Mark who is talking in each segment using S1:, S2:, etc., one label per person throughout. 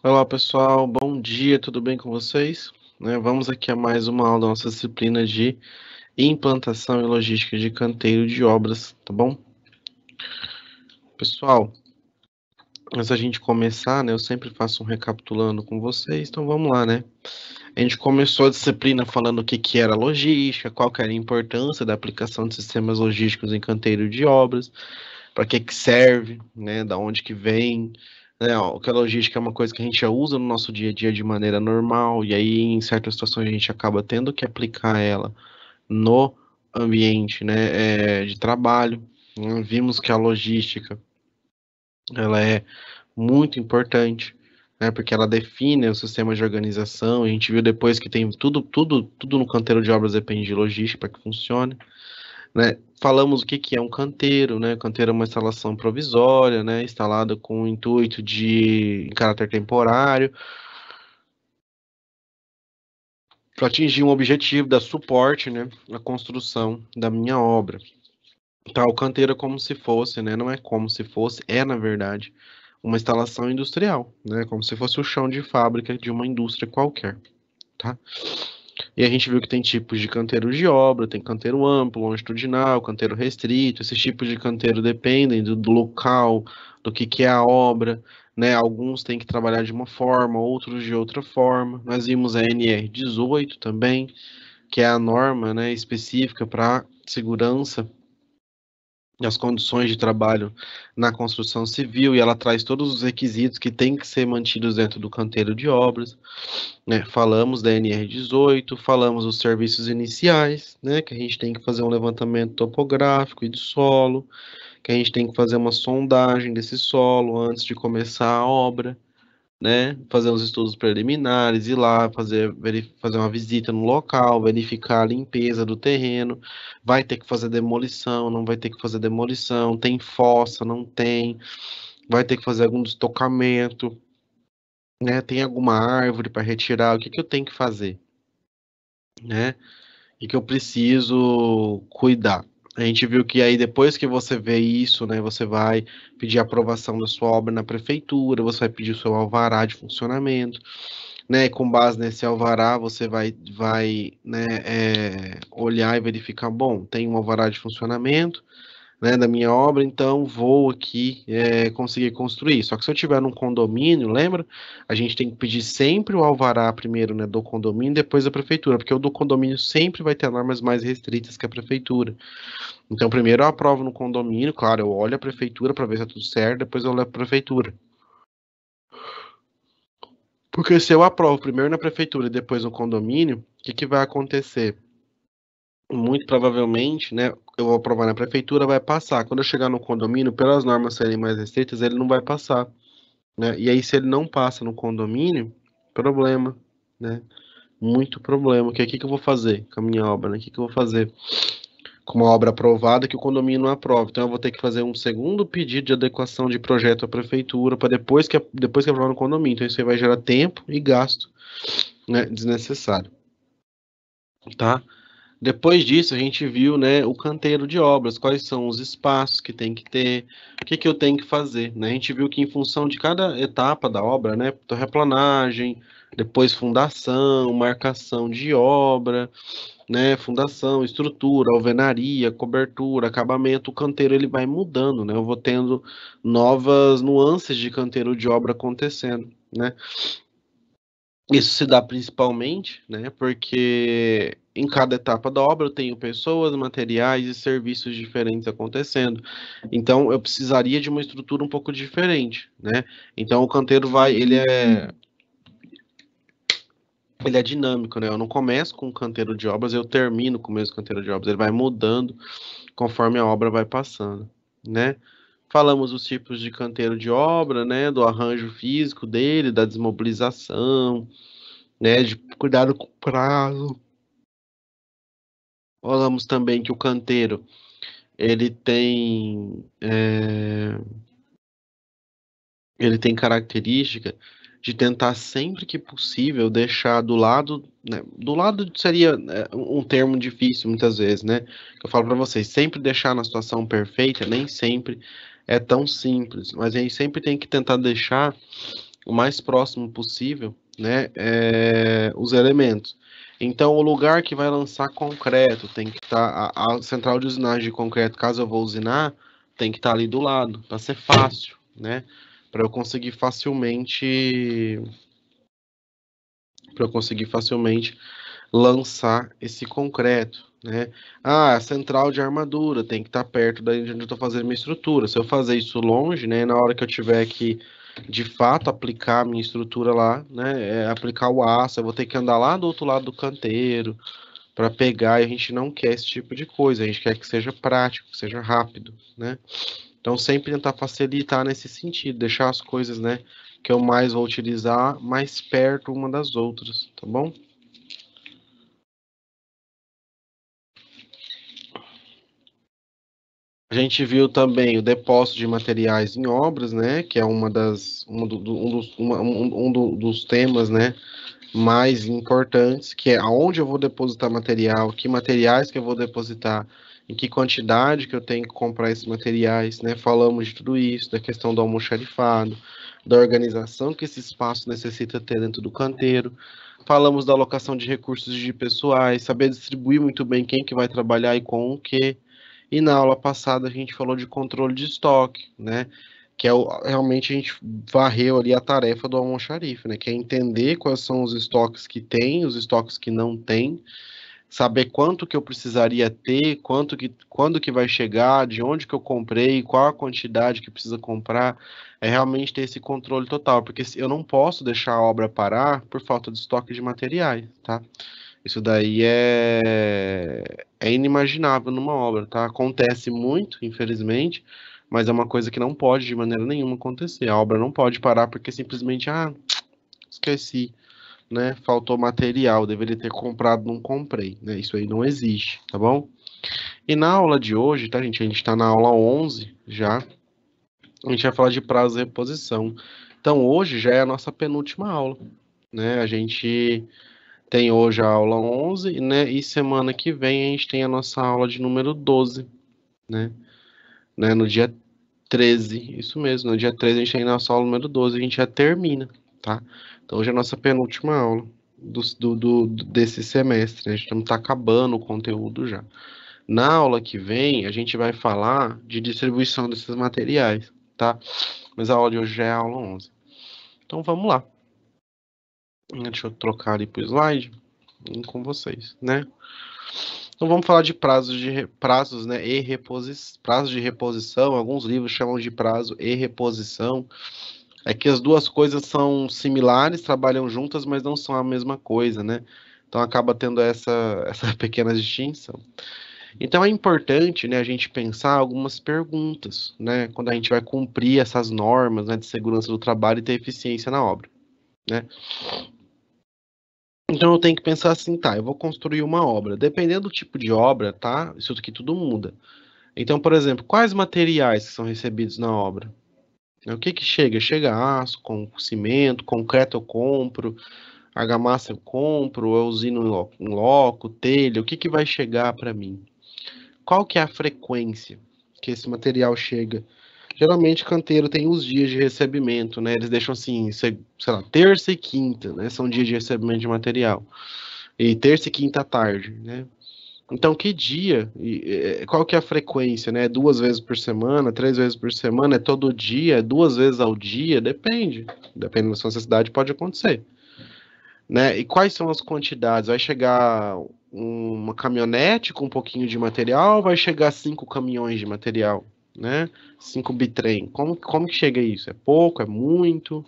S1: Olá pessoal, bom dia, tudo bem com vocês? Vamos aqui a mais uma aula da nossa disciplina de implantação e logística de canteiro de obras, tá bom? Pessoal, antes da gente começar, eu sempre faço um recapitulando com vocês, então vamos lá, A gente começou a disciplina falando o que que era logística, qual que era a importância da aplicação de sistemas logísticos em canteiro de obras, para que serve, da onde que vem, que a logística é uma coisa que a gente já usa no nosso dia a dia de maneira normal, e aí em certas situações a gente acaba tendo que aplicar ela no ambiente, de trabalho. Vimos que a logística, ela é muito importante, porque ela define o sistema de organização. A gente viu depois que tem tudo no canteiro de obras depende de logística para que funcione. Falamos o que que é um canteiro, Canteiro é uma instalação provisória, instalada com o intuito de em caráter temporário, para atingir um objetivo da suporte, a construção da minha obra. Tá, o canteiro é como se fosse, não é como se fosse, é na verdade uma instalação industrial, como se fosse o chão de fábrica de uma indústria qualquer, tá? E a gente viu que tem tipos de canteiro de obra, tem canteiro amplo, longitudinal, canteiro restrito. Esses tipos de canteiro dependem do local, do que é a obra, Alguns têm que trabalhar de uma forma, outros de outra forma. Nós vimos a NR18 também, que é a norma, específica para segurança e as condições de trabalho na construção civil, e ela traz todos os requisitos que têm que ser mantidos dentro do canteiro de obras. Falamos da NR18, falamos dos serviços iniciais, que a gente tem que fazer um levantamento topográfico e de solo, que a gente tem que fazer uma sondagem desse solo antes de começar a obra, fazer os estudos preliminares, ir lá fazer uma visita no local, verificar a limpeza do terreno, vai ter que fazer demolição, não vai ter que fazer demolição, tem fossa, não tem, vai ter que fazer algum estocamento, tem alguma árvore para retirar, o que que eu tenho que fazer, E que eu preciso cuidar. A gente viu que aí depois que você vê isso, você vai pedir aprovação da sua obra na prefeitura, você vai pedir o seu alvará de funcionamento, E com base nesse alvará, você vai olhar e verificar, bom, tem um alvará de funcionamento, da minha obra, então vou aqui conseguir construir. Só que se eu tiver num condomínio, lembra? A gente tem que pedir sempre o alvará primeiro, do condomínio, depois da prefeitura, porque o do condomínio sempre vai ter normas mais restritas que a prefeitura. Então, primeiro eu aprovo no condomínio, claro, eu olho a prefeitura para ver se é tudo certo, depois eu olho a prefeitura. Porque se eu aprovo primeiro na prefeitura e depois no condomínio, o que que vai acontecer? Muito provavelmente, eu vou aprovar na prefeitura, vai passar. Quando eu chegar no condomínio, pelas normas serem mais restritas, ele não vai passar, E aí, se ele não passa no condomínio, problema, Muito problema. Que que eu vou fazer com a minha obra, O que que eu vou fazer com uma obra aprovada que o condomínio não aprova? Então, eu vou ter que fazer um segundo pedido de adequação de projeto à prefeitura para depois que aprovar no condomínio. Então, isso aí vai gerar tempo e gasto, desnecessário, tá? Depois disso, a gente viu, o canteiro de obras, quais são os espaços que tem que ter, o que que eu tenho que fazer, A gente viu que em função de cada etapa da obra, terraplanagem, depois fundação, marcação de obra, fundação, estrutura, alvenaria, cobertura, acabamento, o canteiro ele vai mudando, Eu vou tendo novas nuances de canteiro de obra acontecendo, Isso se dá principalmente, porque em cada etapa da obra eu tenho pessoas, materiais e serviços diferentes acontecendo. Então eu precisaria de uma estrutura um pouco diferente, Então o canteiro ele é dinâmico, Eu não começo com um canteiro de obras, eu termino com o mesmo canteiro de obras. Ele vai mudando conforme a obra vai passando, Falamos dos tipos de canteiro de obra, Do arranjo físico dele, da desmobilização, de cuidado com o prazo. Falamos também que o canteiro ele tem ele tem característica de tentar sempre que possível deixar do lado, do lado seria um termo difícil muitas vezes, Que eu falo para vocês, sempre deixar na situação perfeita nem sempre é tão simples, mas a gente sempre tem que tentar deixar o mais próximo possível, né, os elementos. Então, o lugar que vai lançar concreto tem que estar, a central de usinagem de concreto, caso eu vou usinar, tem que estar ali do lado, para ser fácil, né, para eu conseguir facilmente lançar esse concreto, né? A central de armadura tem que estar perto da onde eu estou fazendo minha estrutura. Se eu fazer isso longe, né, na hora que eu tiver que, de fato, aplicar a minha estrutura lá, né, aplicar o aço, eu vou ter que andar lá do outro lado do canteiro para pegar, e a gente não quer esse tipo de coisa, a gente quer que seja prático, que seja rápido, né? Então, sempre tentar facilitar nesse sentido, deixar as coisas, né, que eu mais vou utilizar mais perto uma das outras, tá bom? A gente viu também o depósito de materiais em obras, né, que é um dos temas, né, mais importantes, que é aonde eu vou depositar material, que materiais que eu vou depositar, em que quantidade que eu tenho que comprar esses materiais, né? Falamos de tudo isso, da questão do almoxarifado, da organização que esse espaço necessita ter dentro do canteiro. Falamos da alocação de recursos de pessoais, saber distribuir muito bem quem que vai trabalhar e com o quê. E na aula passada a gente falou de controle de estoque, né? Que é realmente a gente varreu ali a tarefa do almoxarife, né? Que é entender quais são os estoques que tem, os estoques que não tem, saber quanto que eu precisaria ter, quando que vai chegar, de onde que eu comprei, qual a quantidade que precisa comprar, é realmente ter esse controle total, porque eu não posso deixar a obra parar por falta de estoque de materiais, tá? Isso daí é inimaginável numa obra, tá? Acontece muito, infelizmente, mas é uma coisa que não pode de maneira nenhuma acontecer. A obra não pode parar porque simplesmente, esqueci, né? Faltou material, deveria ter comprado, não comprei, né? Isso aí não existe, tá bom? E na aula de hoje, tá, gente? A gente tá na aula 11 já. A gente vai falar de prazo de reposição. Então, hoje já é a nossa penúltima aula, né? A gente tem hoje a aula 11, né? E semana que vem a gente tem a nossa aula de número 12, né? No dia 13, isso mesmo, no dia 13 a gente tem a nossa aula número 12, a gente já termina, tá? Então hoje é a nossa penúltima aula desse semestre, né? A gente tá acabando o conteúdo já. Na aula que vem, a gente vai falar de distribuição desses materiais, tá? Mas a aula de hoje já é a aula 11. Então vamos lá. Deixa eu trocar ali pro slide com vocês, né? Então vamos falar de prazos, né, prazos de reposição. Alguns livros chamam de prazo e reposição. É que as duas coisas são similares, trabalham juntas, mas não são a mesma coisa, né? Então acaba tendo essa pequena distinção. Então é importante, né, a gente pensar algumas perguntas, né, quando a gente vai cumprir essas normas, né, de segurança do trabalho e ter eficiência na obra, né? Então eu tenho que pensar assim, tá, eu vou construir uma obra. Dependendo do tipo de obra, tá? Isso aqui tudo muda. Então, por exemplo, quais materiais que são recebidos na obra? O que que chega? Chega aço, cimento, concreto eu compro, argamassa eu compro, eu usino em loco, telha, o que que vai chegar para mim? Qual que é a frequência que esse material chega? Geralmente canteiro tem os dias de recebimento, né? Eles deixam assim, sei lá, terça e quinta, né? São dias de recebimento de material. E terça e quinta à tarde, né? Então, que dia? Qual que é a frequência, né? 2 vezes por semana, 3 vezes por semana, é todo dia, 2 vezes ao dia? Depende. Dependendo da sua necessidade, pode acontecer, né? E quais são as quantidades? Vai chegar uma caminhonete com um pouquinho de material, ou vai chegar 5 caminhões de material, né? 5 bitrem. Como que chega isso? É pouco? É muito?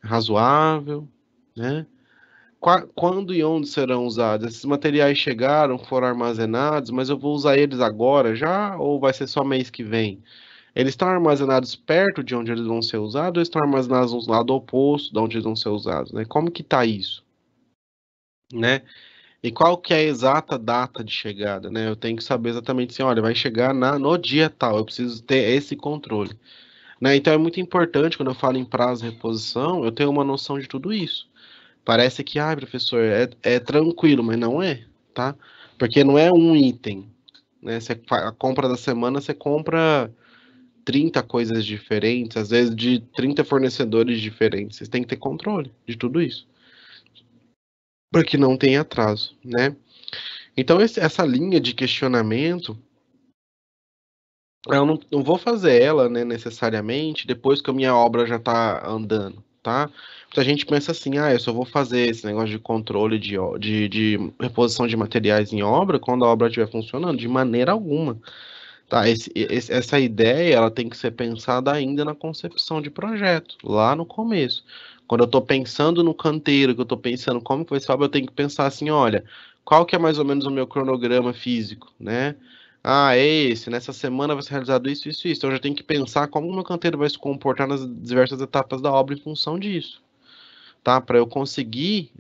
S1: É razoável, né? Quando e onde serão usados? Esses materiais chegaram, foram armazenados, mas eu vou usar eles agora já ou vai ser só mês que vem? Eles estão armazenados perto de onde eles vão ser usados ou estão armazenados no lado oposto de onde eles vão ser usados, né? Como que tá isso, né? E qual que é a exata data de chegada, né? Eu tenho que saber exatamente assim, olha, vai chegar no dia tal, eu preciso ter esse controle, né? Então é muito importante quando eu falo em prazo de reposição, eu tenho uma noção de tudo isso. Parece que, professor, é tranquilo, mas não é, tá? Porque não é um item, né? A compra da semana, você compra 30 coisas diferentes, às vezes de 30 fornecedores diferentes. Vocês têm que ter controle de tudo isso, para que não tenha atraso, né? Então, essa linha de questionamento, eu não vou fazer ela, né, necessariamente, depois que a minha obra já está andando, tá? Muita gente pensa assim, eu só vou fazer esse negócio de controle de reposição de materiais em obra quando a obra estiver funcionando, de maneira alguma. Tá, essa ideia ela tem que ser pensada ainda na concepção de projeto, lá no começo. Quando eu estou pensando no canteiro, que eu estou pensando como que vai ser a obra, eu tenho que pensar assim, olha, qual que é mais ou menos o meu cronograma físico, né? Ah, é esse, nessa semana vai ser realizado isso, isso, isso. Então eu já tenho que pensar como o meu canteiro vai se comportar nas diversas etapas da obra em função disso, tá? Para eu conseguir,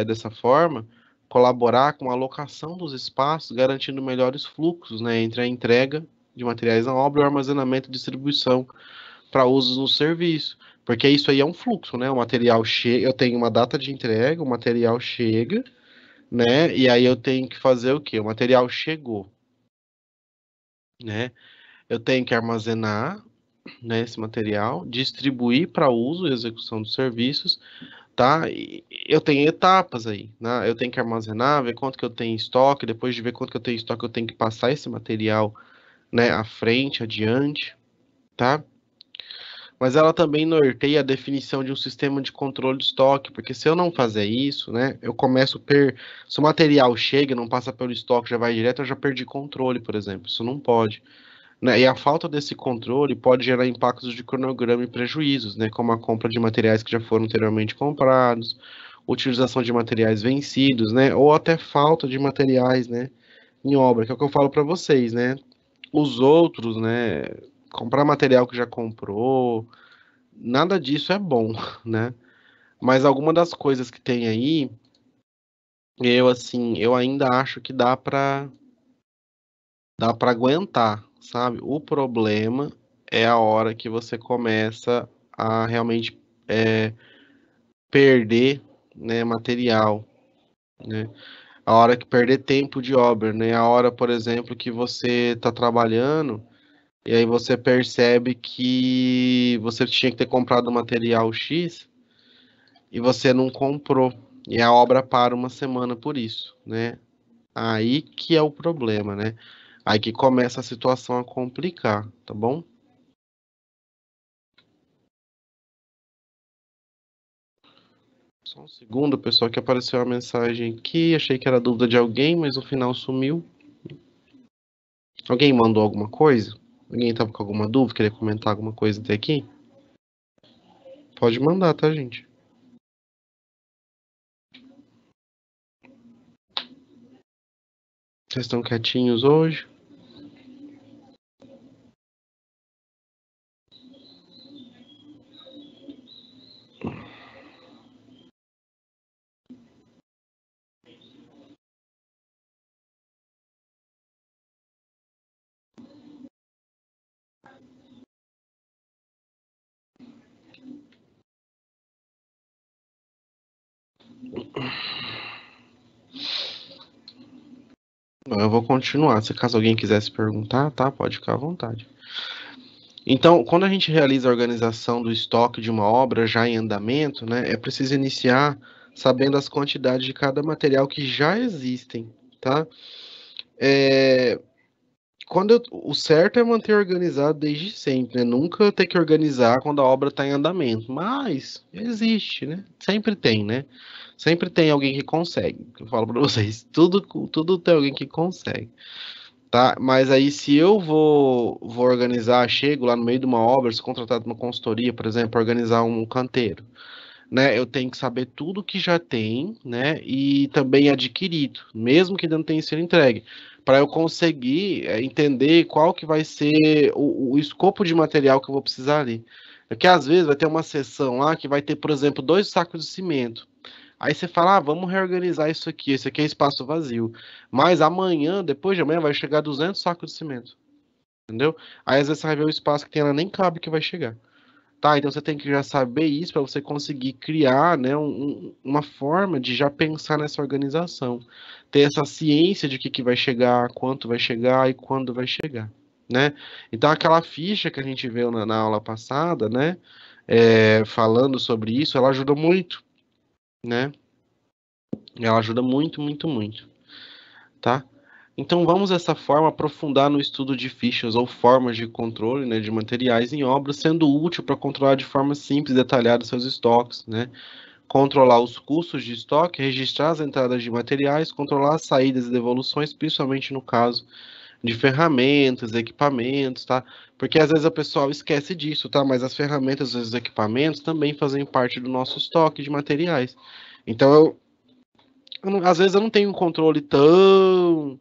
S1: dessa forma, colaborar com a alocação dos espaços, garantindo melhores fluxos, né, entre a entrega de materiais na obra e o armazenamento e distribuição para usos no serviço. Porque isso aí é um fluxo, né? O material chega, eu tenho uma data de entrega, o material chega, né? E aí eu tenho que fazer o quê? O material chegou, né? Eu tenho que armazenar, né, esse material, distribuir para uso e execução dos serviços, tá? E eu tenho etapas aí, né? Eu tenho que armazenar, ver quanto que eu tenho em estoque, depois de ver quanto que eu tenho em estoque, eu tenho que passar esse material, né, à frente, adiante, tá? Mas ela também norteia a definição de um sistema de controle de estoque, porque se eu não fazer isso, né, eu começo se o material chega, não passa pelo estoque, já vai direto, eu já perdi controle, por exemplo. Isso não pode, né? E a falta desse controle pode gerar impactos de cronograma e prejuízos, né, como a compra de materiais que já foram anteriormente comprados, utilização de materiais vencidos, né, ou até falta de materiais, né, em obra, que é o que eu falo para vocês, né? Os outros, né, comprar material que já comprou, nada disso é bom, né? Mas alguma das coisas que tem aí, eu ainda acho que dá para aguentar, sabe? O problema é a hora que você começa a realmente perder, né, material, né? A hora que perder tempo de obra, né? A hora, por exemplo, que você está trabalhando e aí você percebe que você tinha que ter comprado material X e você não comprou. E a obra para uma semana por isso, né? Aí que é o problema, né? Aí que começa a situação a complicar, tá bom? Só um segundo, pessoal, que apareceu uma mensagem aqui. Achei que era dúvida de alguém, mas no final sumiu. Alguém mandou alguma coisa? Alguém tava com alguma dúvida? Queria comentar alguma coisa até aqui? Pode mandar, tá, gente? Vocês estão quietinhos hoje? Eu vou continuar. Se caso alguém quisesse perguntar, tá? Pode ficar à vontade. Então, quando a gente realiza a organização do estoque de uma obra já em andamento, né, é preciso iniciar sabendo as quantidades de cada material que já existem, tá? É, o certo é manter organizado desde sempre, né? Nunca ter que organizar quando a obra está em andamento, mas existe, né? Sempre tem, né? Sempre tem alguém que consegue. Eu falo para vocês, tudo tem alguém que consegue. Tá, mas aí se eu vou organizar, chego lá no meio de uma obra, se contratado uma consultoria, por exemplo, organizar um canteiro, né? Eu tenho que saber tudo que já tem, né? E também adquirido, mesmo que ainda não tenha sido entregue, para eu conseguir entender qual que vai ser o escopo de material que eu vou precisar ali. Porque às vezes vai ter uma seção lá que vai ter, por exemplo, 2 sacos de cimento. Aí você fala, vamos reorganizar isso aqui, esse aqui é espaço vazio. Mas amanhã, depois de amanhã, vai chegar 200 sacos de cimento, entendeu? Aí às vezes você vai ver o espaço que tem lá, nem cabe que vai chegar. Tá, então você tem que já saber isso para você conseguir criar, né, uma forma de já pensar nessa organização. Ter essa ciência de que vai chegar, quanto vai chegar e quando vai chegar, né? Então, aquela ficha que a gente viu na aula passada, né, falando sobre isso, ela ajuda muito, né? Ela ajuda muito, muito, muito, tá? Então, vamos dessa forma aprofundar no estudo de fichas ou formas de controle, né, de materiais em obras, sendo útil para controlar de forma simples e detalhada seus estoques, né? Controlar os custos de estoque, registrar as entradas de materiais, controlar as saídas e devoluções, principalmente no caso de ferramentas, equipamentos, tá? Porque às vezes o pessoal esquece disso, tá? Mas as ferramentas e os equipamentos também fazem parte do nosso estoque de materiais. Então, às vezes eu não tenho um controle tão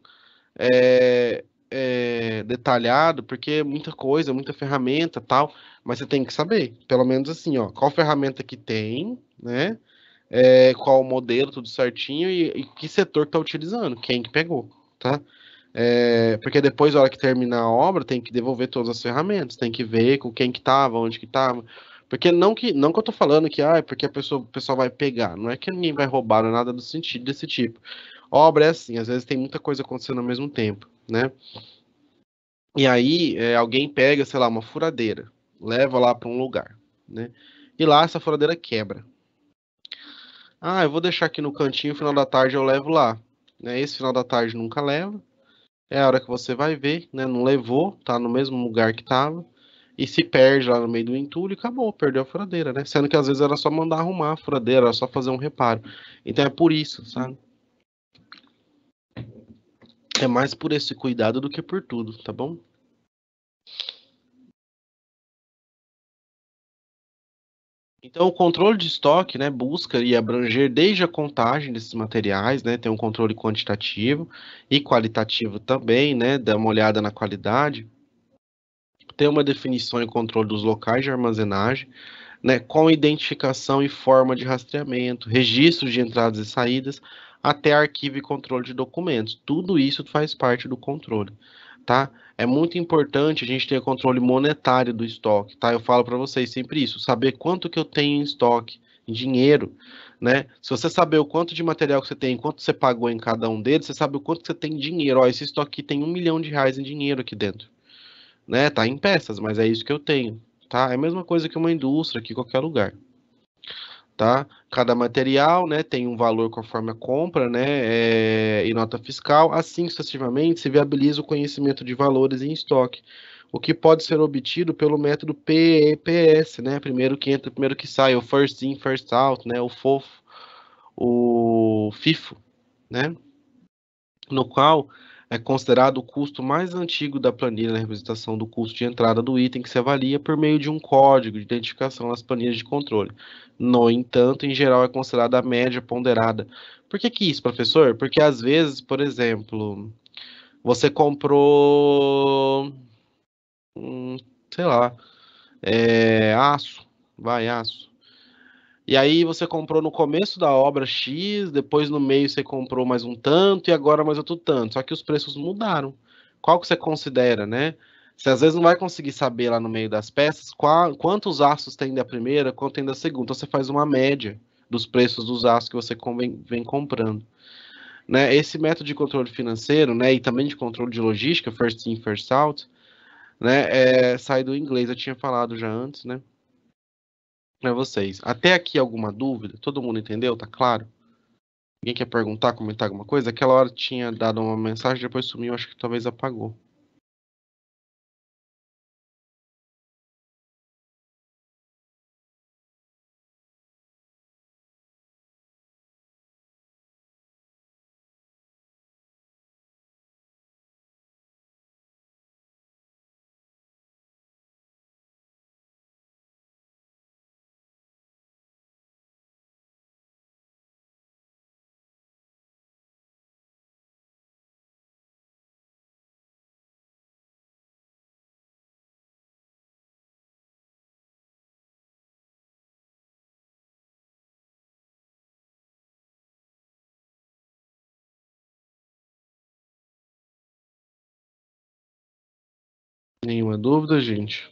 S1: detalhado, porque é muita coisa, muita ferramenta, tal, mas você tem que saber, pelo menos assim, ó, qual ferramenta que tem, né? Qual o modelo, tudo certinho e que setor que está utilizando, quem que pegou, tá? Porque depois, na hora que terminar a obra, tem que devolver todas as ferramentas, tem que ver com quem que estava, onde que estava. Porque não que eu tô falando que é porque o pessoal vai pegar, não é que ninguém vai roubar, não é nada do sentido desse tipo. Obra é assim, às vezes tem muita coisa acontecendo ao mesmo tempo, né? E aí, alguém pega, sei lá, uma furadeira, leva lá para um lugar, né? E lá essa furadeira quebra. Ah, eu vou deixar aqui no cantinho, final da tarde eu levo lá. Né? Esse final da tarde nunca leva. É a hora que você vai ver, né? Não levou, tá no mesmo lugar que tava. E se perde lá no meio do entulho e acabou, perdeu a furadeira, né? Sendo que às vezes era só mandar arrumar a furadeira, era só fazer um reparo. Então é por isso, sabe? É mais por esse cuidado do que por tudo, tá bom? Então, o controle de estoque, né, busca e abranger desde a contagem desses materiais, né, tem um controle quantitativo e qualitativo também, né, dá uma olhada na qualidade, tem uma definição e controle dos locais de armazenagem, né, com identificação e forma de rastreamento, registros de entradas e saídas, até arquivo e controle de documentos. Tudo isso faz parte do controle, tá? É muito importante a gente ter controle monetário do estoque, tá? Eu falo para vocês sempre isso, saber quanto que eu tenho em estoque, em dinheiro, né? Se você saber o quanto de material que você tem, quanto você pagou em cada um deles, você sabe o quanto que você tem em dinheiro. Ó, esse estoque aqui tem R$ 1 milhão em dinheiro aqui dentro, né? Tá em peças, mas é isso que eu tenho, tá? É a mesma coisa que uma indústria, que qualquer lugar, tá? Cada material, né, tem um valor conforme a compra, né, e nota fiscal, assim sucessivamente se viabiliza o conhecimento de valores em estoque, o que pode ser obtido pelo método PEPS, né, primeiro que entra, primeiro que sai, o first in, first out, né, o FOFO, o FIFO, né, no qual é considerado o custo mais antigo da planilha na representação do custo de entrada do item que se avalia por meio de um código de identificação nas planilhas de controle. No entanto, em geral, é considerada a média ponderada. Por que que isso, professor? Porque às vezes, por exemplo, você comprou, sei lá, aço, vai, aço. E aí você comprou no começo da obra X, depois no meio você comprou mais um tanto e agora mais outro tanto. Só que os preços mudaram. Qual que você considera, né? Você às vezes não vai conseguir saber lá no meio das peças quantos aços tem da primeira, quanto tem da segunda. Então você faz uma média dos preços dos aços que você vem comprando. Né? Esse método de controle financeiro, né, e também de controle de logística, first in, first out, né, sai do inglês, eu tinha falado já antes, né? Para vocês. Até aqui alguma dúvida? Todo mundo entendeu? Tá claro? Alguém quer perguntar, comentar alguma coisa? Aquela hora tinha dado uma mensagem, depois sumiu, acho que talvez apagou. Nenhuma dúvida, gente?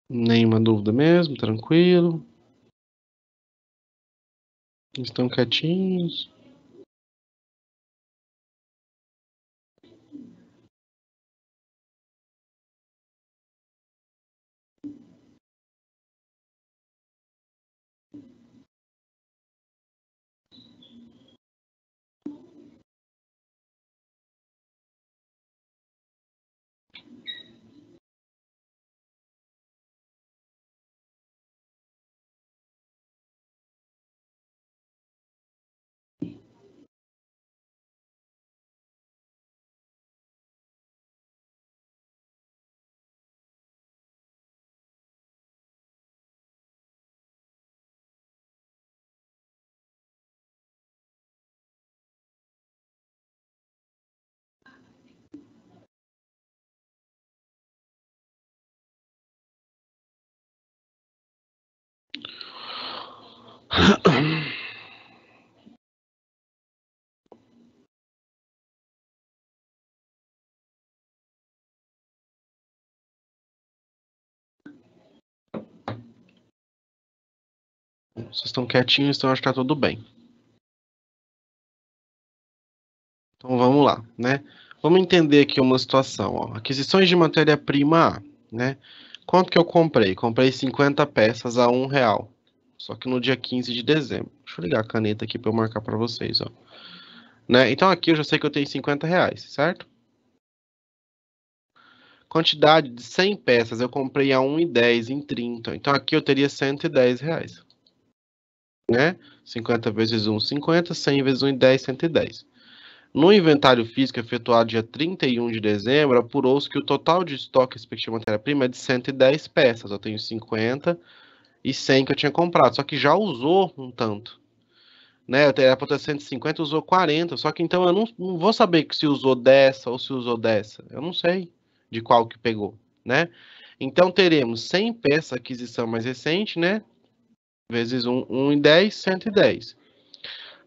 S1: Nenhuma dúvida mesmo, tranquilo. Estão quietinhos. Vocês estão quietinhos, então acho que tá tudo bem. Então vamos lá, né? Vamos entender aqui uma situação, ó. Aquisições de matéria-prima A, né? Quanto que eu comprei? Comprei 50 peças a R$ 1. Só que no dia 15 de dezembro. Deixa eu ligar a caneta aqui para eu marcar para vocês, ó. Né? Então aqui eu já sei que eu tenho R$ 50, certo? Quantidade de 100 peças eu comprei a 1,10 em 30. Então aqui eu teria R$ 110, né? 50 vezes 1, 50, 100 vezes 1,10, 110. No inventário físico efetuado dia 31 de dezembro, apurou-se que o total de estoque respectivo de matéria-prima é de 110 peças. Eu tenho 50 e 100 que eu tinha comprado, só que já usou um tanto. Né? Era para ter 150, usou 40. Só que então eu não vou saber se usou dessa ou se usou dessa. Eu não sei de qual que pegou, né? Então teremos 100 peças aquisição mais recente, né? Vezes 1 em 10, 110.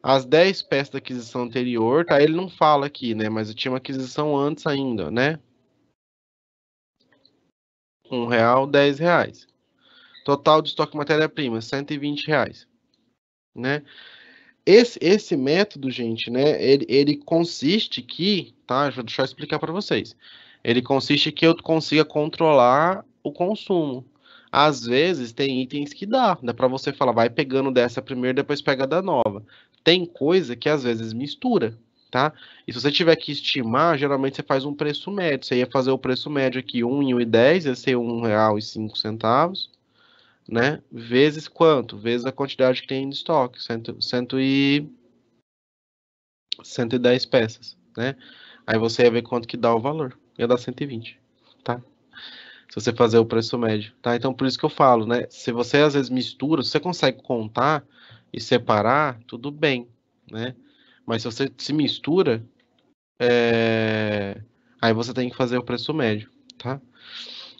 S1: As 10 peças da aquisição anterior, tá? Ele não fala aqui, né? Mas eu tinha uma aquisição antes ainda, né? R$ 1, R$ 10. Total de estoque de matéria-prima, R$ 120, né? Esse método, gente, né? Ele consiste que, tá? Deixa eu explicar para vocês. Ele consiste que eu consiga controlar o consumo. Às vezes tem itens que dá para você falar, vai pegando dessa primeiro, depois pega da nova. Tem coisa que às vezes mistura, tá? E se você tiver que estimar, geralmente você faz um preço médio. Você ia fazer o preço médio aqui, 1 em 1,10, ia ser R$ 1,05, né? Vezes quanto? Vezes a quantidade que tem em estoque, 110 peças, né? Aí você ia ver quanto que dá o valor. Ia dar 120, tá? Se você fazer o preço médio, tá? Então, por isso que eu falo, né? Se você às vezes mistura, se você consegue contar e separar, tudo bem, né? Mas se você se mistura, aí você tem que fazer o preço médio, tá?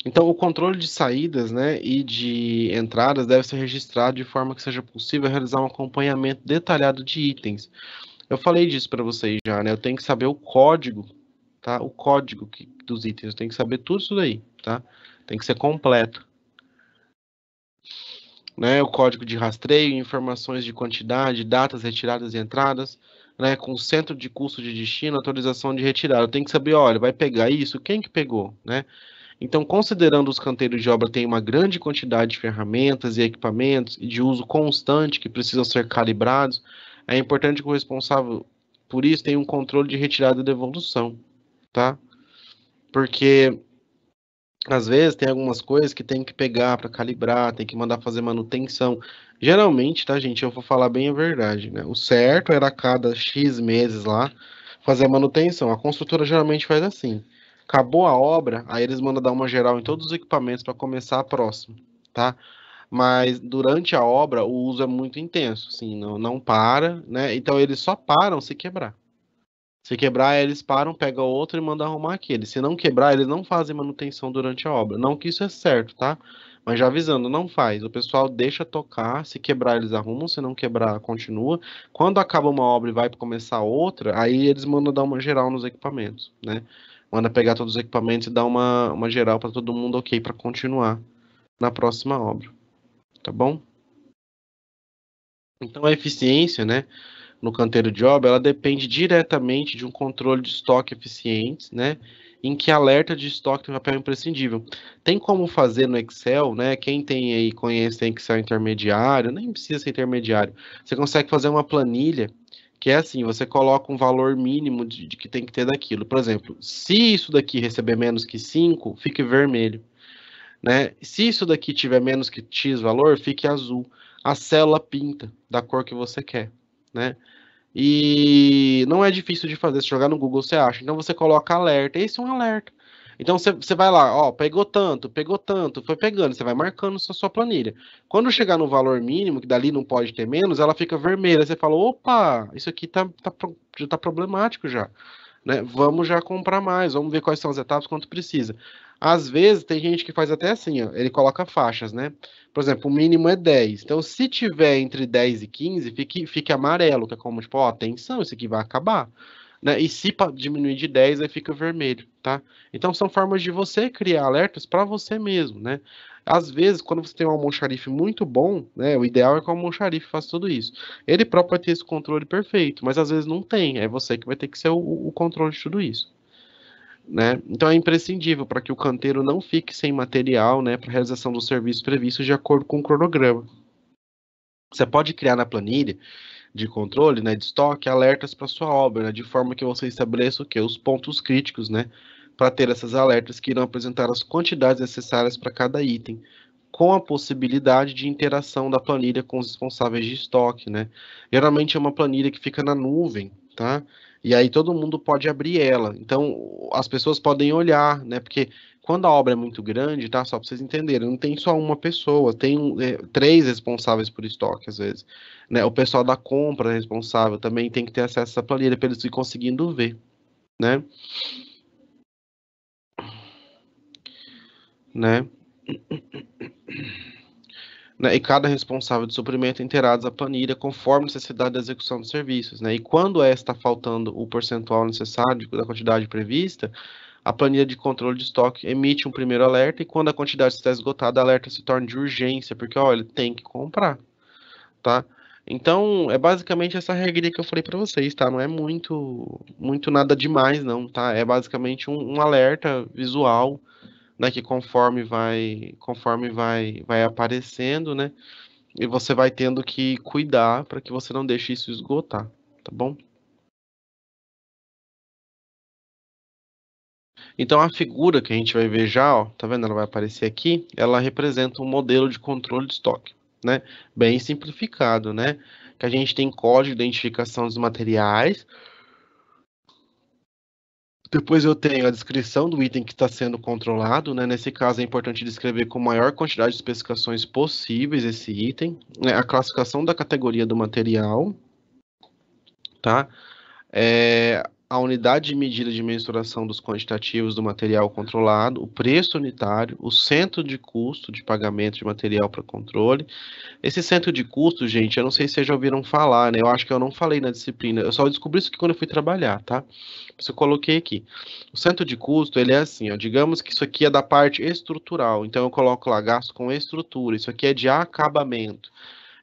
S1: Então, o controle de saídas, né, e de entradas deve ser registrado de forma que seja possível realizar um acompanhamento detalhado de itens. Eu falei disso para vocês já, né? Eu tenho que saber o código, tá? O código dos itens, eu tenho que saber tudo isso daí, tá? Tem que ser completo, né? O código de rastreio, informações de quantidade, datas retiradas e entradas, né? Com centro de custo de destino, autorização de retirada. Eu tenho que saber, olha, vai pegar isso? Quem que pegou, né? Então, considerando os canteiros de obra têm uma grande quantidade de ferramentas e equipamentos e de uso constante que precisam ser calibrados, é importante que o responsável por isso tenha um controle de retirada e devolução, tá? Porque às vezes tem algumas coisas que tem que pegar para calibrar, tem que mandar fazer manutenção. Geralmente, tá, gente? Eu vou falar bem a verdade, né? O certo era a cada X meses lá fazer a manutenção. A construtora geralmente faz assim. Acabou a obra, aí eles mandam dar uma geral em todos os equipamentos para começar a próxima, tá? Mas durante a obra o uso é muito intenso, assim, não para, né? Então eles só param se quebrar. Se quebrar, eles param, pegam outro e mandam arrumar aquele. Se não quebrar, eles não fazem manutenção durante a obra. Não que isso é certo, tá? Mas já avisando, não faz. O pessoal deixa tocar. Se quebrar, eles arrumam. Se não quebrar, continua. Quando acaba uma obra e vai começar outra, aí eles mandam dar uma geral nos equipamentos, né? Manda pegar todos os equipamentos e dar uma geral para todo mundo, ok, para continuar, na próxima obra, tá bom? Então, a eficiência, né, no canteiro de obra, ela depende diretamente de um controle de estoque eficiente, né, em que alerta de estoque tem um papel imprescindível. Tem como fazer no Excel, né, quem tem aí, conhece Excel intermediário, nem precisa ser intermediário, você consegue fazer uma planilha que é assim, você coloca um valor mínimo de que tem que ter daquilo. Por exemplo, se isso daqui receber menos que 5, fique vermelho, né? Se isso daqui tiver menos que X valor, fique azul. A célula pinta da cor que você quer, né? E não é difícil de fazer, se jogar no Google você acha. Então você coloca alerta, esse é um alerta. Então você vai lá, ó, pegou tanto, foi pegando, você vai marcando sua planilha. Quando chegar no valor mínimo, que dali não pode ter menos, ela fica vermelha. Você fala, opa, isso aqui já tá problemático já, né? Vamos já comprar mais, vamos ver quais são as etapas, quanto precisa. Às vezes tem gente que faz até assim, ó, ele coloca faixas, né? Por exemplo, o mínimo é 10. Então, se tiver entre 10 e 15, fique amarelo, que é como, tipo, ó, atenção, isso aqui vai acabar. Né? E se diminuir de 10, aí fica vermelho, tá? Então, são formas de você criar alertas para você mesmo, né? Às vezes, quando você tem um almoxarife muito bom, né? O ideal é que o almoxarife faça tudo isso. Ele próprio vai ter esse controle perfeito, mas às vezes não tem. É você que vai ter que ser o controle de tudo isso, né? Então é imprescindível para que o canteiro não fique sem material, né, para realização dos serviços previstos de acordo com o cronograma. Você pode criar na planilha de controle, né, de estoque, alertas para sua obra, né, de forma que você estabeleça o quê? Os pontos críticos, né, para ter essas alertas que irão apresentar as quantidades necessárias para cada item, com a possibilidade de interação da planilha com os responsáveis de estoque, né? Geralmente é uma planilha que fica na nuvem, tá? E aí todo mundo pode abrir ela. Então as pessoas podem olhar, né? Porque quando a obra é muito grande, tá? Só para vocês entenderem, não tem só uma pessoa, tem três responsáveis por estoque, às vezes. Né? O pessoal da compra responsável também tem que ter acesso a essa planilha para eles ir conseguindo ver, né? Né? Né, e cada responsável de suprimento interados a planilha conforme a necessidade da execução dos serviços, né? E quando está faltando o percentual necessário da quantidade prevista, a planilha de controle de estoque emite um primeiro alerta e quando a quantidade está esgotada, o alerta se torna de urgência, porque, olha, tem que comprar, tá? Então, é basicamente essa regra que eu falei para vocês, tá? Não é muito nada demais, não, tá? É basicamente um alerta visual, né? Que conforme vai aparecendo, né? E você vai tendo que cuidar para que você não deixe isso esgotar, tá bom? Então a figura que a gente vai ver já, ó, tá vendo? Ela vai aparecer aqui, ela representa um modelo de controle de estoque, né? Bem simplificado, né? Que a gente tem código de identificação dos materiais. Depois eu tenho a descrição do item que está sendo controlado, né? Nesse caso é importante descrever com a maior quantidade de especificações possíveis esse item, né? A classificação da categoria do material, tá? A unidade de medida de mensuração dos quantitativos do material controlado, o preço unitário, o centro de custo de pagamento de material para controle. Esse centro de custo, gente, eu não sei se vocês já ouviram falar, né? Eu acho que eu não falei na disciplina, eu só descobri isso aqui quando eu fui trabalhar, tá? Isso eu coloquei aqui. O centro de custo, ele é assim, ó, digamos que isso aqui é da parte estrutural, então eu coloco lá gasto com estrutura, isso aqui é de acabamento.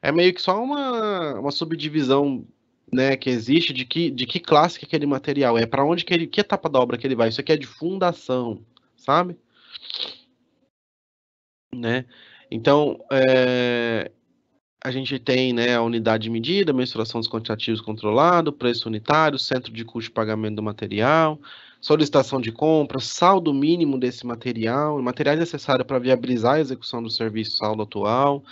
S1: É meio que só uma subdivisão, né, que existe de que classe que é aquele material é, para onde que etapa da obra que ele vai. Isso aqui é de fundação, sabe? Né? Então, a gente tem, né, a unidade de medida, mensuração dos quantitativos controlado, preço unitário, centro de custo de pagamento do material, solicitação de compra, saldo mínimo desse material, materiais necessários para viabilizar a execução do serviço, saldo atual,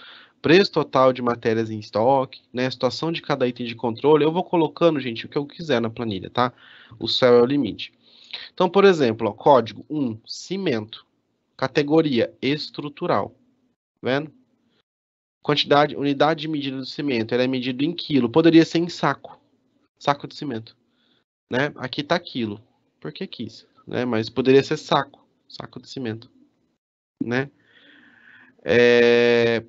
S1: preço total de matérias em estoque, né, situação de cada item de controle. Eu vou colocando, gente, o que eu quiser na planilha, tá? O céu é o limite. Então, por exemplo, ó, código 1, cimento, categoria estrutural, tá vendo? Quantidade, unidade de medida do cimento, ela é medida em quilo. Poderia ser em saco, saco de cimento, né? Aqui tá quilo. Por que quis, né? Mas poderia ser saco, saco de cimento, né?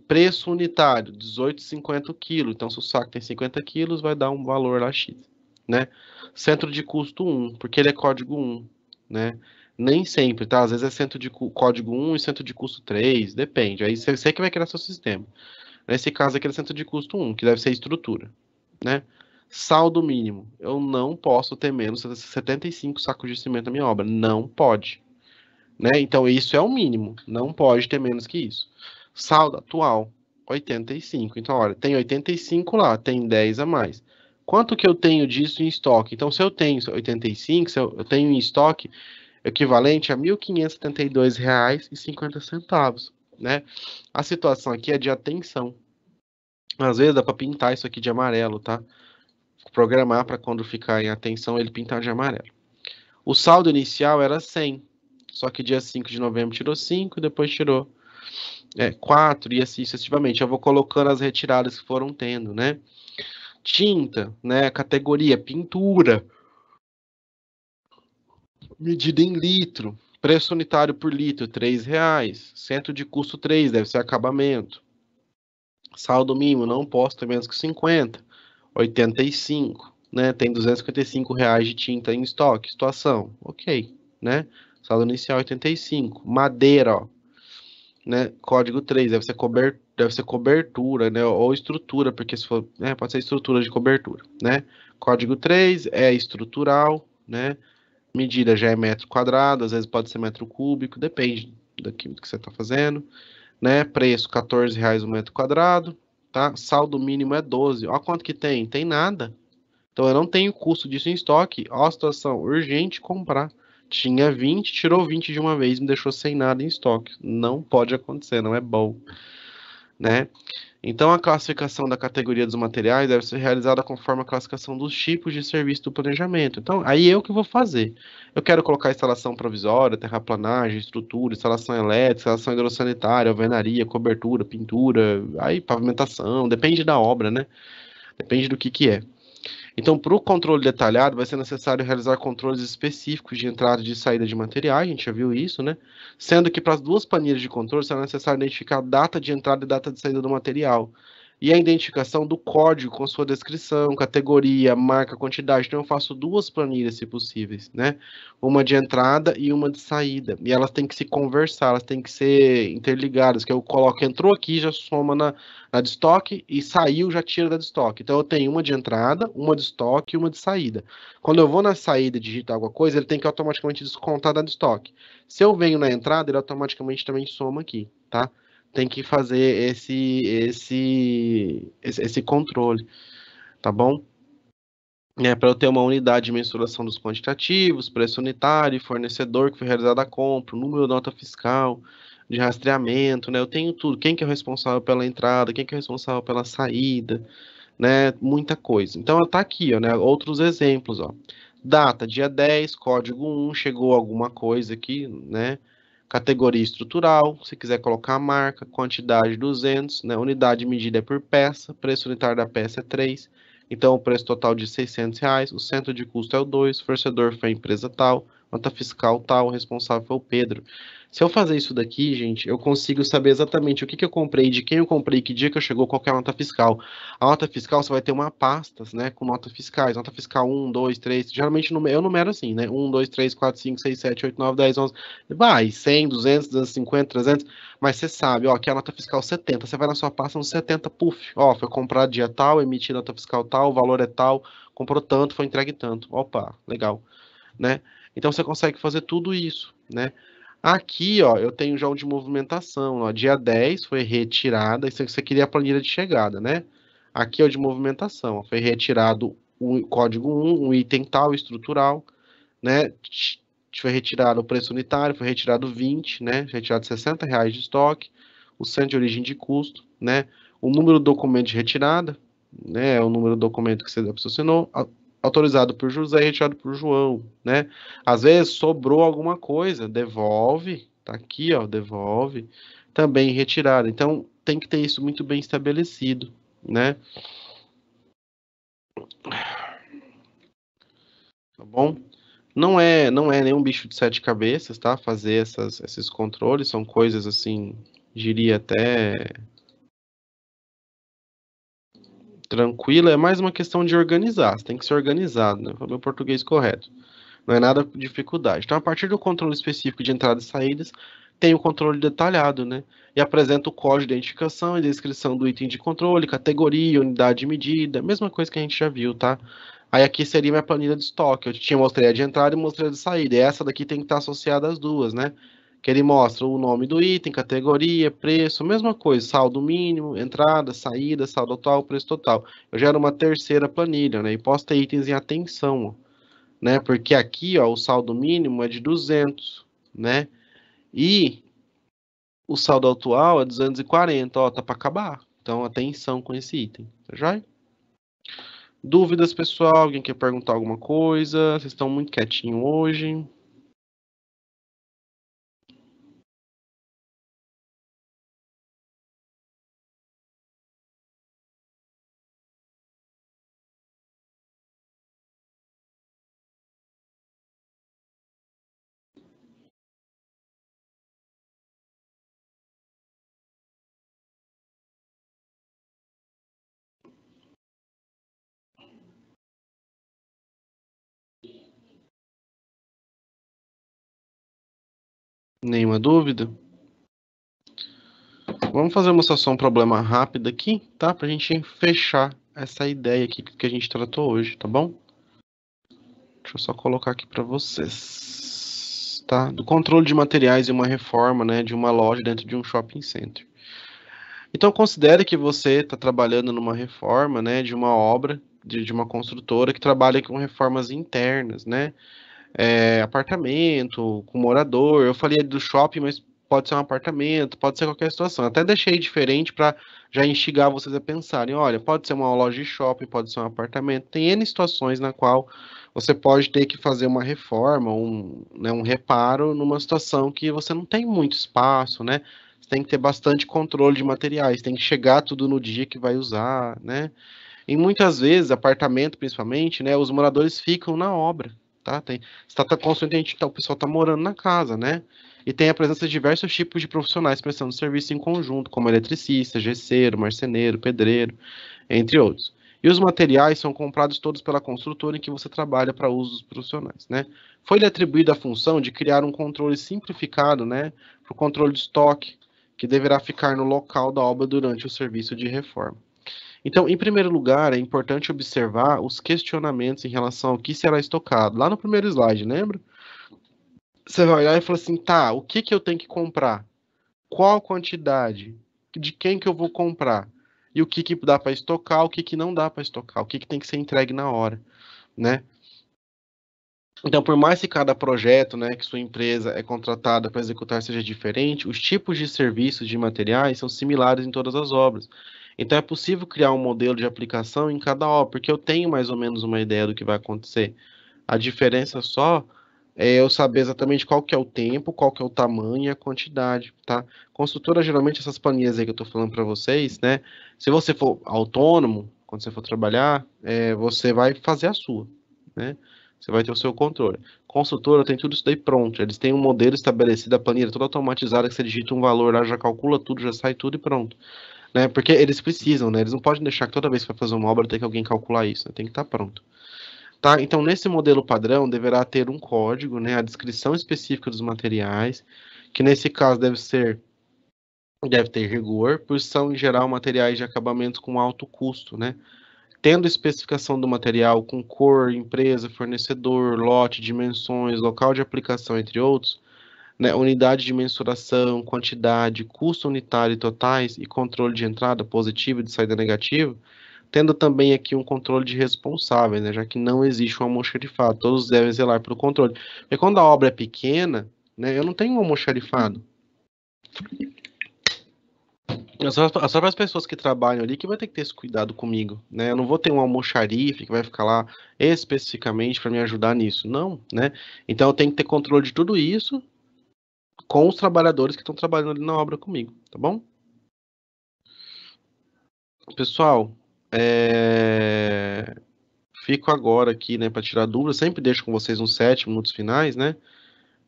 S1: Preço unitário, 18,50 quilo. Então, se o saco tem 50 quilos, vai dar um valor lá X, né? Centro de custo 1, porque ele é código 1, né? Nem sempre, tá? Às vezes é centro de código 1 e centro de custo 3, depende. Aí você que vai criar seu sistema. Nesse caso aqui é centro de custo 1, que deve ser estrutura, né? Saldo mínimo. Eu não posso ter menos de 75 sacos de cimento na minha obra. Não pode, né? Então isso é o mínimo. Não pode ter menos que isso. Saldo atual, 85. Então, olha, tem 85 lá, tem 10 a mais. Quanto que eu tenho disso em estoque? Então, se eu tenho 85, se eu tenho em estoque equivalente a R$ 1.572,50, né? A situação aqui é de atenção. Às vezes dá para pintar isso aqui de amarelo, tá? Programar para quando ficar em atenção ele pintar de amarelo. O saldo inicial era 100, só que dia 5 de novembro tirou 5, depois tirou 4 e assim sucessivamente. Eu vou colocando as retiradas que foram tendo, né? Tinta, né? Categoria pintura, medida em litro, preço unitário por litro, R$ 3. Centro de custo 3, deve ser acabamento. Saldo mínimo, não posso ter menos que 50. 85, né? Tem R$ 255 de tinta em estoque. Situação, ok, né? Saldo inicial 85. Madeira, ó, né? Código 3, deve ser cobertura, né? Ou estrutura, porque se for, pode ser estrutura de cobertura, né? Código 3 é estrutural, né? Medida já é metro quadrado, às vezes pode ser metro cúbico, depende daquilo que você está fazendo, né? Preço R$ 14 o metro quadrado, tá? Saldo mínimo é 12. Olha quanto que tem? Tem nada. Então eu não tenho custo disso em estoque. Ó, a situação, urgente comprar. Tinha 20, tirou 20 de uma vez, me deixou sem nada em estoque. Não pode acontecer, não é bom, né? Então, a classificação da categoria dos materiais deve ser realizada conforme a classificação dos tipos de serviço do planejamento. Então, aí eu que vou fazer. Eu quero colocar instalação provisória, terraplanagem, estrutura, instalação elétrica, instalação hidrossanitária, alvenaria, cobertura, pintura, aí pavimentação, depende da obra, né? Depende do que é. Então, para o controle detalhado, vai ser necessário realizar controles específicos de entrada e de saída de materiais, a gente já viu isso, né? Sendo que para as duas planilhas de controle será necessário identificar a data de entrada e data de saída do material. E a identificação do código com sua descrição, categoria, marca, quantidade. Então, eu faço duas planilhas, se possíveis, né? Uma de entrada e uma de saída. E elas têm que se conversar, elas têm que ser interligadas, que eu coloco, entrou aqui, já soma na de estoque e saiu, já tira da de estoque. Então eu tenho uma de entrada, uma de estoque e uma de saída. Quando eu vou na saída e digitar alguma coisa, ele tem que automaticamente descontar da de estoque. Se eu venho na entrada, ele automaticamente também soma aqui, tá? Tem que fazer esse controle, tá bom? Para eu ter uma unidade de mensuração dos quantitativos, preço unitário, fornecedor que foi realizada a compra, número de nota fiscal, de rastreamento, né? Eu tenho tudo. Quem que é o responsável pela entrada, quem que é o responsável pela saída, né? Muita coisa. Então, tá aqui, ó, né? Outros exemplos, ó. Data, dia 10, código 1, chegou alguma coisa aqui, né? Categoria estrutural, se quiser colocar a marca, quantidade 200, né? Unidade medida é por peça, preço unitário da peça é 3. Então, o preço total de R$ 600, o centro de custo é o 2, o fornecedor foi a empresa tal, nota fiscal tal, o responsável foi o Pedro. Se eu fazer isso daqui, gente, eu consigo saber exatamente o que eu comprei, de quem eu comprei, que dia que eu chegou, qual que é a nota fiscal. A nota fiscal, você vai ter uma pasta, né, com notas fiscais. Nota fiscal 1, 2, 3, geralmente eu numero assim, né, 1, 2, 3, 4, 5, 6, 7, 8, 9, 10, 11, vai, 100, 200, 250, 300, mas você sabe, ó, aqui é a nota fiscal 70, você vai na sua pasta no 70, puf, ó, foi comprado dia tal, emitido nota fiscal tal, o valor é tal, comprou tanto, foi entregue tanto, opa, legal, né? Então você consegue fazer tudo isso, né? Aqui, ó, eu tenho já o de movimentação, ó, dia 10 foi retirada, isso aqui você queria a planilha de chegada, né? Aqui é o de movimentação, ó, foi retirado o código 1, um item tal, estrutural, né? Foi retirado o preço unitário, foi retirado 20, né? Retirado R$ 60 de estoque, o centro de origem de custo, né? O número do documento de retirada, né? O número do documento que você assinou, autorizado por José e retirado por João, né? Às vezes sobrou alguma coisa, devolve, tá aqui, ó, devolve, também retirada. Então tem que ter isso muito bem estabelecido, né? Tá bom? Não é nenhum bicho de sete cabeças, tá? Fazer esses controles são coisas assim, diria até tranquila, é mais uma questão de organizar, você tem que ser organizado, né? Falar o português correto. Não é nada de dificuldade. Então, a partir do controle específico de entradas e saídas, tem o controle detalhado, né? E apresenta o código de identificação e descrição do item de controle, categoria, unidade de medida, mesma coisa que a gente já viu, tá? Aí aqui seria minha planilha de estoque. Eu tinha mostrei a de entrada e mostrei a de saída. E essa daqui tem que estar associada às duas, né? Que ele mostra o nome do item, categoria, preço, mesma coisa, saldo mínimo, entrada, saída, saldo total, preço total. Eu gero uma terceira planilha, né? E posso ter itens em atenção, né? Porque aqui, ó, o saldo mínimo é de 200, né? E o saldo atual é 240, ó, tá para acabar. Então, atenção com esse item, tá joia? Dúvidas, pessoal? Alguém quer perguntar alguma coisa? Vocês estão muito quietinhos hoje. Nenhuma dúvida? Vamos fazer uma solução problema rápida aqui, tá? Pra gente fechar essa ideia aqui que a gente tratou hoje, tá bom? Deixa eu só colocar aqui para vocês, tá? Do controle de materiais e uma reforma, né, de uma loja dentro de um shopping center. Então, considere que você está trabalhando numa reforma, né, de uma obra, de uma construtora que trabalha com reformas internas, né? Apartamento, com morador. Eu falei do shopping, mas pode ser um apartamento, pode ser qualquer situação. Até deixei diferente para já instigar vocês a pensarem, olha, pode ser uma loja de shopping, pode ser um apartamento. Tem N situações na qual você pode ter que fazer uma reforma, né, um reparo numa situação que você não tem muito espaço, né? Você tem que ter bastante controle de materiais, tem que chegar tudo no dia que vai usar, né? E muitas vezes, apartamento principalmente, né, os moradores ficam na obra, tá? Você tá construindo, o pessoal tá morando na casa, né? E tem a presença de diversos tipos de profissionais prestando serviço em conjunto, como eletricista, gesseiro, marceneiro, pedreiro, entre outros. E os materiais são comprados todos pela construtora em que você trabalha para uso dos profissionais, né? Foi-lhe atribuída a função de criar um controle simplificado, né, para o controle de estoque, que deverá ficar no local da obra durante o serviço de reforma. Então, em primeiro lugar, é importante observar os questionamentos em relação ao que será estocado. Lá no primeiro slide, lembra? Você vai olhar e fala assim, tá, o que que eu tenho que comprar? Qual quantidade? De quem que eu vou comprar? E o que que dá para estocar, o que que não dá para estocar, o que que tem que ser entregue na hora, né? Então, por mais que cada projeto, né, que sua empresa é contratada para executar seja diferente, os tipos de serviços de materiais são similares em todas as obras. Então, é possível criar um modelo de aplicação em cada obra, porque eu tenho mais ou menos uma ideia do que vai acontecer. A diferença só é eu saber exatamente qual que é o tempo, qual que é o tamanho e a quantidade, tá? Construtora, geralmente, essas planilhas aí que eu estou falando para vocês, né? Se você for autônomo, quando você for trabalhar, você vai fazer a sua, né? Você vai ter o seu controle. Construtora tem tudo isso daí pronto. Eles têm um modelo estabelecido, a planilha toda automatizada, que você digita um valor lá, já calcula tudo, já sai tudo e pronto. Né? Porque eles precisam, né? Eles não podem deixar que toda vez que vai fazer uma obra ter que alguém calcular isso, né? Tem que estar pronto. Tá? Então, nesse modelo padrão, deverá ter um código, né? A descrição específica dos materiais, que nesse caso deve ter rigor, pois são, em geral, materiais de acabamento com alto custo, né? Tendo especificação do material com cor, empresa, fornecedor, lote, dimensões, local de aplicação, entre outros, né, unidade de mensuração, quantidade, custo unitário e totais e controle de entrada positivo e de saída negativa, tendo também aqui um controle de responsáveis, né, já que não existe um almoxarifado, todos devem zelar pelo controle. Porque quando a obra é pequena, né, eu não tenho um almoxarifado. Só para as pessoas que trabalham ali que vai ter que ter esse cuidado comigo, né? Eu não vou ter um almoxarife que vai ficar lá especificamente para me ajudar nisso, não, né? Então eu tenho que ter controle de tudo isso com os trabalhadores que estão trabalhando ali na obra comigo, tá bom? Pessoal, fico agora aqui, né, para tirar dúvidas. Sempre deixo com vocês uns 7 minutos finais, né,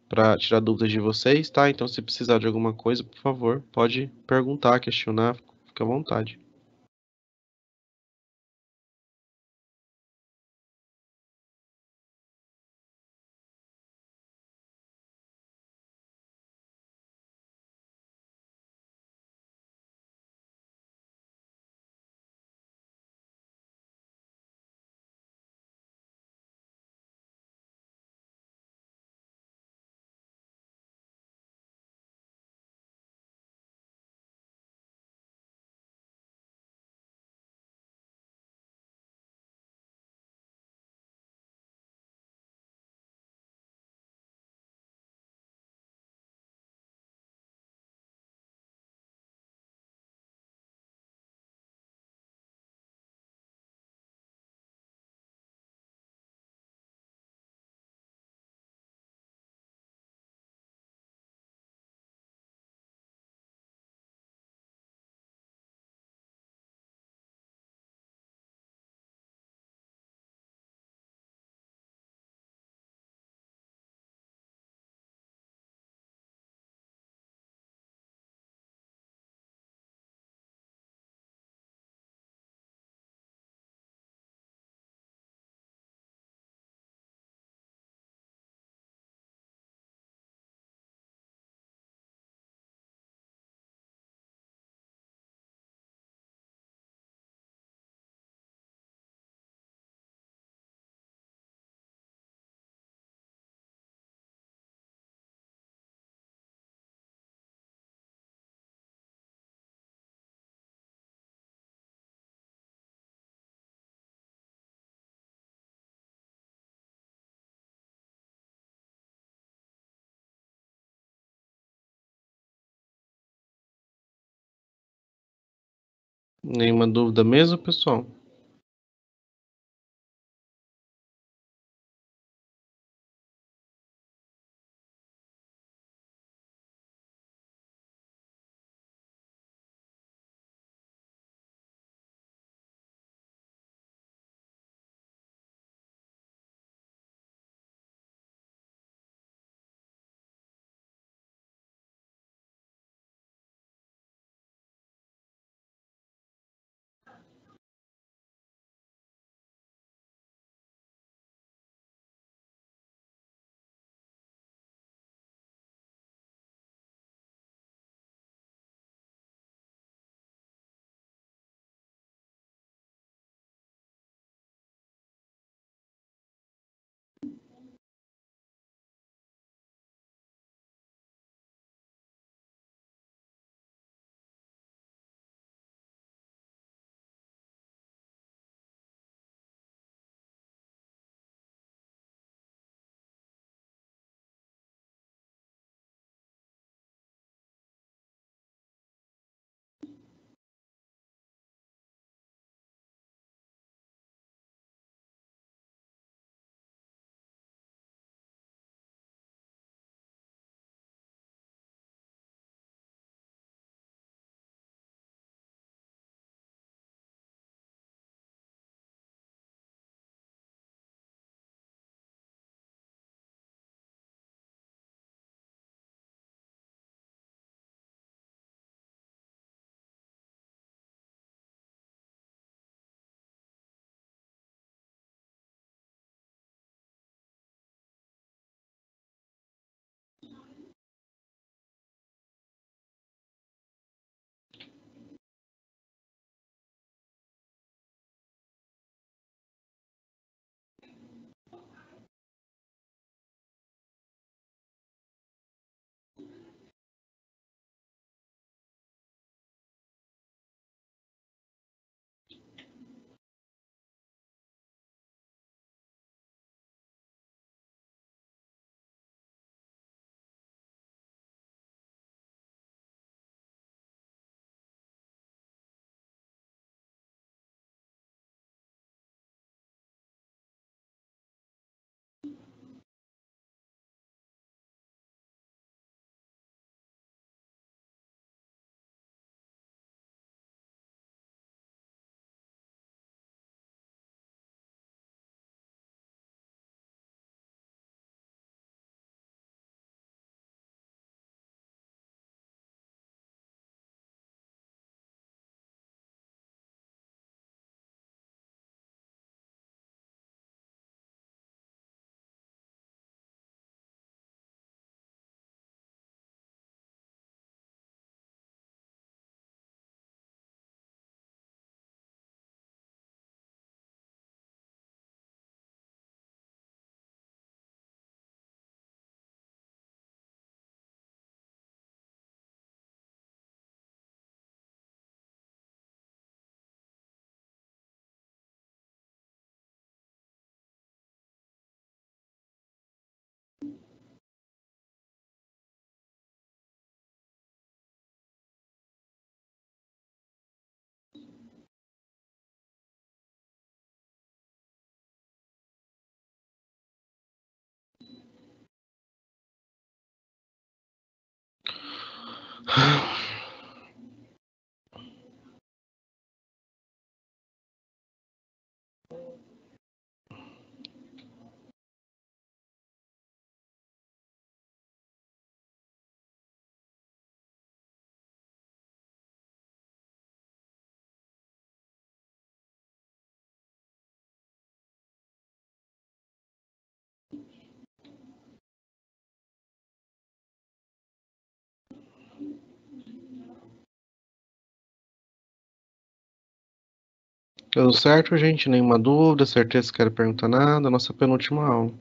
S1: para tirar dúvidas de vocês, tá? Então, se precisar de alguma coisa, por favor, pode perguntar, questionar, fica à vontade. Nenhuma dúvida mesmo, pessoal? Tudo certo, gente? Nenhuma dúvida, certeza que quero perguntar nada. Nossa penúltima aula.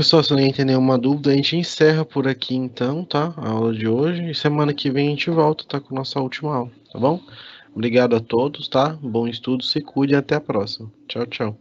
S1: Pessoal, se ninguém tem nenhuma dúvida, a gente encerra por aqui então, tá? A aula de hoje. E semana que vem a gente volta, tá? Com a nossa última aula, tá bom? Obrigado a todos, tá? Bom estudo, se cuide e até a próxima. Tchau, tchau.